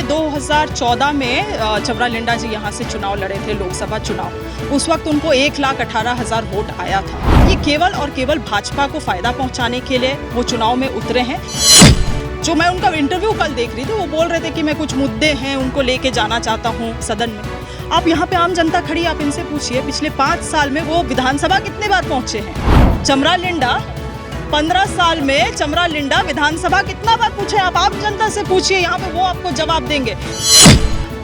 2014 में चमरालिंडा जी यहाँ से चुनाव लड़े थे, लोकसभा चुनाव। उस वक्त उनको 1,18,000 वोट आया था। ये केवल और केवल भाजपा को फायदा पहुँचाने के लिए वो चुनाव में उतरे हैं। जो मैं उनका इंटरव्यू कल देख रही थी, वो बोल रहे थे कि मैं कुछ मुद्दे हैं उनको लेके जाना चाहता हूँ सदन में। आप यहाँ पे आम जनता खड़ी, आप इनसे पूछिए पिछले 5 साल में वो विधानसभा कितने बार पहुँचे हैं। चमरालिंडा 15 साल में चमरालिंडा विधानसभा कितना बार पूछे, आप जनता से पूछिए, यहाँ पे वो आपको जवाब देंगे।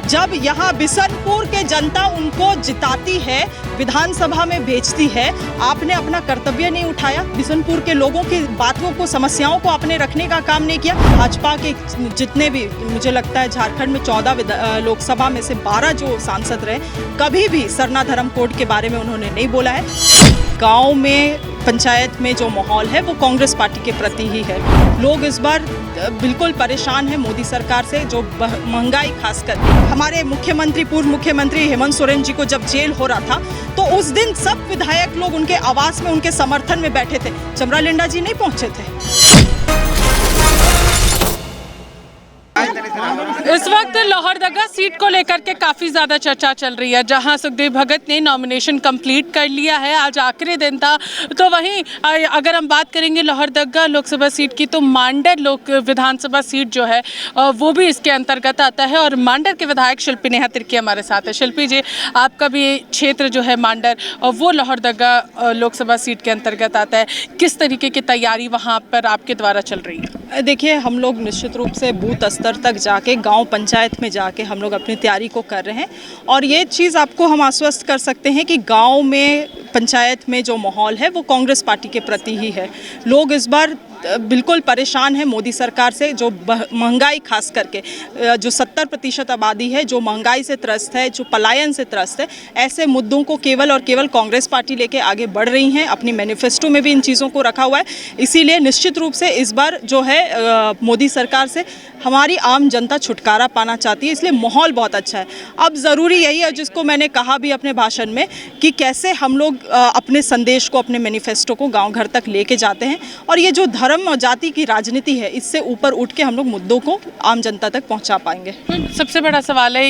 जब यहाँ बिशनपुर के जनता उनको जिताती है, विधानसभा में भेजती है, आपने अपना कर्तव्य नहीं उठाया। बिशनपुर के लोगों की बातों को, समस्याओं को आपने रखने का काम नहीं किया। भाजपा के जितने भी, मुझे लगता है झारखंड में 14 लोकसभा में से 12 जो सांसद रहे, कभी भी सरना धर्म कोड के बारे में उन्होंने नहीं बोला है। गाँव में, पंचायत में जो माहौल है वो कांग्रेस पार्टी के प्रति ही है। लोग इस बार बिल्कुल परेशान हैं मोदी सरकार से, जो महंगाई खासकर। हमारे मुख्यमंत्री, पूर्व मुख्यमंत्री हेमंत सोरेन जी को जब जेल हो रहा था, तो उस दिन सब विधायक लोग उनके आवास में, उनके समर्थन में बैठे थे। चमरालिंडा जी नहीं पहुंचे थे। इस वक्त लोहरदगा सीट को लेकर के काफ़ी ज़्यादा चर्चा चल रही है, जहां सुखदेव भगत ने नॉमिनेशन कंप्लीट कर लिया है। आज आखिरी दिन था। तो वहीं अगर हम बात करेंगे लोहरदगा लोकसभा सीट की, तो मांडर विधानसभा सीट जो है वो भी इसके अंतर्गत आता है। और मांडर के विधायक शिल्पी नेहा तिर्की हमारे साथ है। शिल्पी जी, आपका भी क्षेत्र जो है मांडर, वो लोहरदगा लोकसभा सीट के अंतर्गत आता है। किस तरीके की तैयारी वहाँ पर आपके द्वारा चल रही है? देखिए, हम लोग निश्चित रूप से बूथ स्तर तक जाके, गांव पंचायत में जाके हम लोग अपनी तैयारी को कर रहे हैं। और ये चीज़ आपको हम आश्वस्त कर सकते हैं कि गांव में, पंचायत में जो माहौल है वो कांग्रेस पार्टी के प्रति ही है। लोग इस बार बिल्कुल परेशान है मोदी सरकार से, जो महंगाई खास करके, जो 70% आबादी है जो महंगाई से त्रस्त है, जो पलायन से त्रस्त है, ऐसे मुद्दों को केवल और केवल कांग्रेस पार्टी लेके आगे बढ़ रही हैं। अपनी मैनिफेस्टो में भी इन चीज़ों को रखा हुआ है। इसीलिए निश्चित रूप से इस बार जो है मोदी सरकार से हमारी आम जनता छुटकारा पाना चाहती है, इसलिए माहौल बहुत अच्छा है। अब ज़रूरी यही है, जिसको मैंने कहा भी अपने भाषण में, कि कैसे हम लोग अपने संदेश को, अपने मैनिफेस्टो को गांव घर तक लेके जाते हैं। और ये जो धर्म और जाति की राजनीति है, इससे ऊपर उठ के हम लोग मुद्दों को आम जनता तक पहुंचा पाएंगे। सबसे बड़ा सवाल है,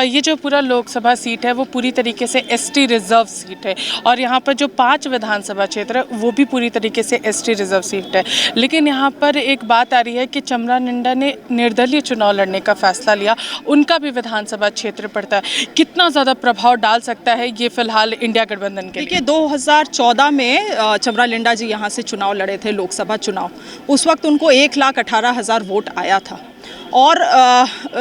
ये जो पूरा लोकसभा सीट है वो पूरी तरीके से एसटी रिजर्व सीट है। और यहाँ पर जो 5 विधानसभा क्षेत्र है वो भी पूरी तरीके से एसटी रिजर्व सीट है। लेकिन यहाँ पर एक बात आ रही है कि चमरालिंडा ने निर्दलीय चुनाव लड़ने का फैसला लिया, उनका भी विधानसभा क्षेत्र पड़ता है। कितना ज़्यादा प्रभाव डाल सकता है ये फिलहाल इंडिया गठबंधन के लिए? देखिए, 2014 में चमरालिंडा जी यहाँ से चुनाव लड़े थे, लोकसभा चुनाव। उस वक्त उनको 1,18,000 वोट आया था। और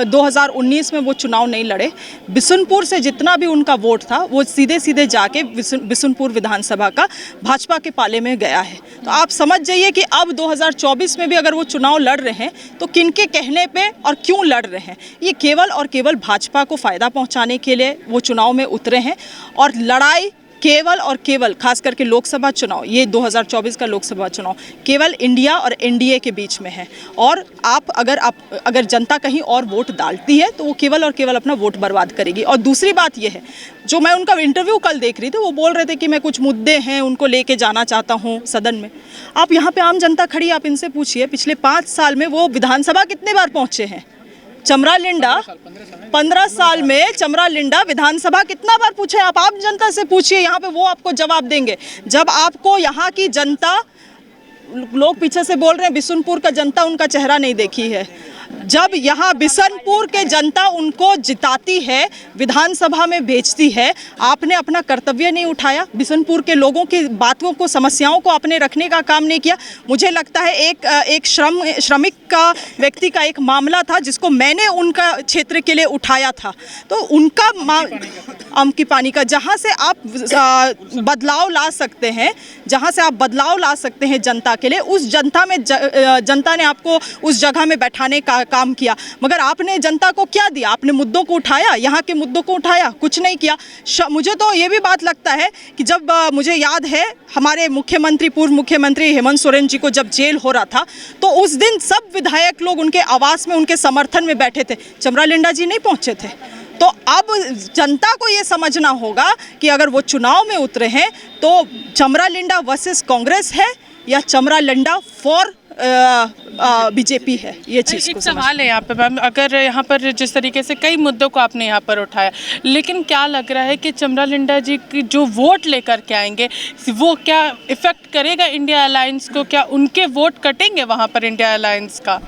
2019 में वो चुनाव नहीं लड़े। बिशनपुर से जितना भी उनका वोट था वो सीधे सीधे जाके बिशनपुर विधानसभा का भाजपा के पाले में गया है। तो आप समझ जाइए कि अब 2024 में भी अगर वो चुनाव लड़ रहे हैं तो किनके कहने पे और क्यों लड़ रहे हैं। ये केवल और केवल भाजपा को फ़ायदा पहुंचाने के लिए वो चुनाव में उतरे हैं। और लड़ाई केवल और केवल, खास करके लोकसभा चुनाव, ये 2024 का लोकसभा चुनाव केवल इंडिया और एनडीए के बीच में है। और अगर जनता कहीं और वोट डालती है तो वो केवल और केवल अपना वोट बर्बाद करेगी। और दूसरी बात ये है, जो मैं उनका इंटरव्यू कल देख रही थी, वो बोल रहे थे कि मैं कुछ मुद्दे हैं उनको लेके जाना चाहता हूँ सदन में। आप यहाँ पे आम जनता खड़ी, आप इनसे पूछिए पिछले 5 साल में वो विधानसभा कितने बार पहुँचे हैं। चमरालिंडा 15 साल में चमरालिंडा विधानसभा कितना बार पूछे, आप जनता से पूछिए, यहाँ पे वो आपको जवाब देंगे। जब आपको यहाँ की जनता, लोग पीछे से बोल रहे हैं बिशनपुर का जनता उनका चेहरा नहीं देखी है। जब यहाँ बिशनपुर के जनता उनको जिताती है, विधानसभा में भेजती है, आपने अपना कर्तव्य नहीं उठाया। बिशनपुर के लोगों की बातों को, समस्याओं को आपने रखने का काम नहीं किया। मुझे लगता है एक श्रमिक का, व्यक्ति का एक मामला था जिसको मैंने उनका क्षेत्र के लिए उठाया था। तो उनका आम की पानी का, जहाँ से आप बदलाव ला सकते हैं, जहाँ से आप बदलाव ला सकते हैं जनता के लिए, उस जनता में जनता ने आपको उस जगह में बैठाने का काम किया। मगर आपने जनता को क्या दिया? आपने मुद्दों को उठाया, यहाँ के मुद्दों को उठाया, कुछ नहीं किया। मुझे तो ये भी बात लगता है कि जब मुझे याद है हमारे मुख्यमंत्री, पूर्व मुख्यमंत्री हेमंत सोरेन जी को जब जेल हो रहा था, तो उस दिन सब विधायक लोग उनके आवास में, उनके समर्थन में बैठे थे। चमरालिंडा जी नहीं पहुँचे थे। तो अब जनता को ये समझना होगा कि अगर वो चुनाव में उतरे हैं तो चमरालिंडा वर्सेस कांग्रेस है या चमरालिंडा फॉर बीजेपी है, ये चीज़ एक को सवाल है यहाँ पे मैम, अगर यहाँ पर जिस तरीके से कई मुद्दों को आपने यहाँ पर उठाया, लेकिन क्या लग रहा है कि चमरा लिंडा जी की जो वोट लेकर के आएंगे वो क्या इफेक्ट करेगा इंडिया अलायंस को? क्या उनके वोट कटेंगे वहाँ पर इंडिया अलायंस का?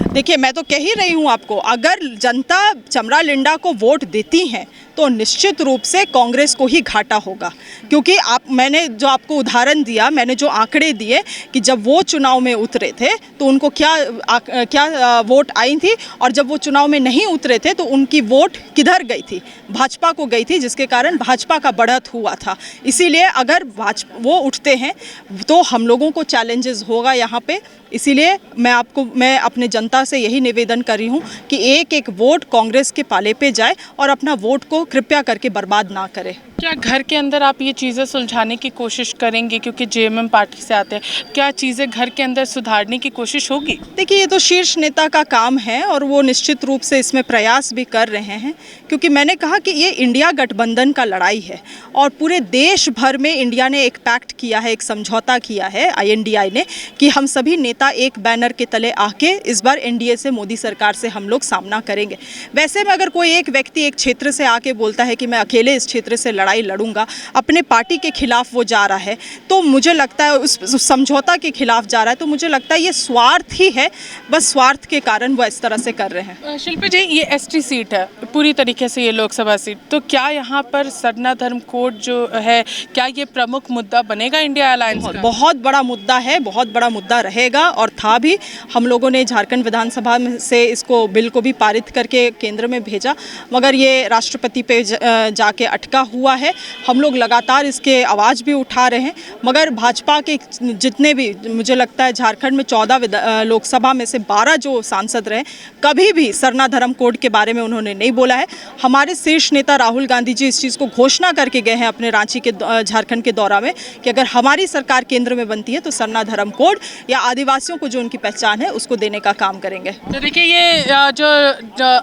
देखिए, मैं तो कह ही रही हूँ आपको, अगर जनता चमरा लिंडा को वोट देती हैं तो निश्चित रूप से कांग्रेस को ही घाटा होगा, क्योंकि मैंने जो आपको उदाहरण दिया, मैंने जो आंकड़े दिए कि जब वो चुनाव में उतरे थे तो उनको क्या वोट आई थी, और जब वो चुनाव में नहीं उतरे थे तो उनकी वोट किधर गई थी? भाजपा को गई थी, जिसके कारण भाजपा का बढ़त हुआ था। इसीलिए अगर वो उठते हैं तो हम लोगों को चैलेंजेस होगा यहाँ पे। इसीलिए मैं अपने जनता से यही निवेदन कर रही हूँ कि एक एक वोट कांग्रेस के पाले पे जाए और अपना वोट को कृपया करके बर्बाद ना करें। क्या घर के अंदर आप ये चीज़ें सुलझाने की कोशिश करेंगे, क्योंकि जेएमएम पार्टी से आते हैं, क्या चीज़ें घर के अंदर सुधारने की कोशिश होगी? देखिए, ये तो शीर्ष नेता का काम है और वो निश्चित रूप से इसमें प्रयास भी कर रहे हैं, क्योंकि मैंने कहा कि ये इंडिया गठबंधन का लड़ाई है और पूरे देश भर में इंडिया ने एक पैक्ट किया है, एक समझौता किया है INDI ने, कि हम सभी नेता एक बैनर के तले आके इस बार NDA से, मोदी सरकार से हम लोग सामना करेंगे। वैसे में अगर कोई एक व्यक्ति एक क्षेत्र से आके बोलता है कि मैं अकेले इस क्षेत्र से लड़ाई लड़ूंगा, अपने पार्टी के खिलाफ वो जा रहा है, तो मुझे लगता है उस समझौता के खिलाफ जा रहा है, तो मुझे लगता है ये स्वार्थ ही है, बस स्वार्थ के कारण वो इस तरह से कर रहे हैं। शिल्पी जी, ये ST सीट है पूरी तरीके से, ये लोकसभा सीट, तो क्या यहाँ पर सरना धर्म कोड जो है, क्या ये प्रमुख मुद्दा बनेगा इंडिया अलायंस का? बहुत बड़ा मुद्दा है, बहुत बड़ा मुद्दा रहेगा और था भी। हम लोगों ने झारखंड विधानसभा में से इसको बिल को भी पारित करके केंद्र में भेजा, मगर ये राष्ट्रपति पे जाके अटका हुआ है। हम लोग लगातार इसके आवाज़ भी उठा रहे हैं, मगर भाजपा के जितने भी, मुझे लगता है झारखंड में 14 लोकसभा में से 12 जो सांसद रहे, कभी भी सरना धर्म कोड के बारे में उन्होंने नहीं बोला है। हमारे शीर्ष नेता राहुल गांधी जी इस चीज़ को घोषणा करके गए हैं अपने रांची के झारखंड के दौरा में कि अगर हमारी सरकार केंद्र में बनती है तो सरना धर्म कोड या आदिवासियों को जो उनकी पहचान है उसको देने का काम करेंगे। तो देखिए, ये जो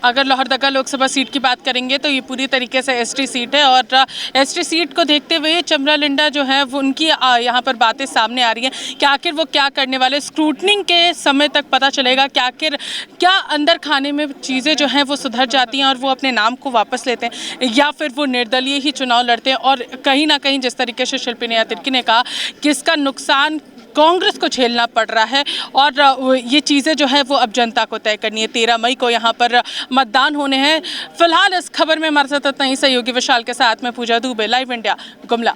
अगर लोहरदगा लोकसभा सीट की बात करेंगे तो ये पूरी तरीके से ST सीट है, और ST सीट को देखते हुए चमरा लिंडा जो है वो उनकी यहाँ पर बातें सामने आ रही हैं कि आखिर वो क्या करने वाले। स्क्रूटनिंग के समय तक पता चलेगा कि आखिर क्या अंदर खाने में चीज़ें जो हैं वो सुधर जाती हैं और वो अपने नाम को वापस लेते हैं, या फिर वो निर्दलीय ही चुनाव लड़ते हैं। और कहीं ना कहीं जिस तरीके से शिल्पी नेहा तिर्की ने कहा कि इसका नुकसान कांग्रेस को झेलना पड़ रहा है, और ये चीज़ें जो है वो अब जनता को तय करनी है। 13 मई को यहाँ पर मतदान होने हैं। फिलहाल इस खबर में हमारे साथ इतना ही। सहयोगी विशाल के साथ में पूजा दुबे, लाइव इंडिया, गुमला।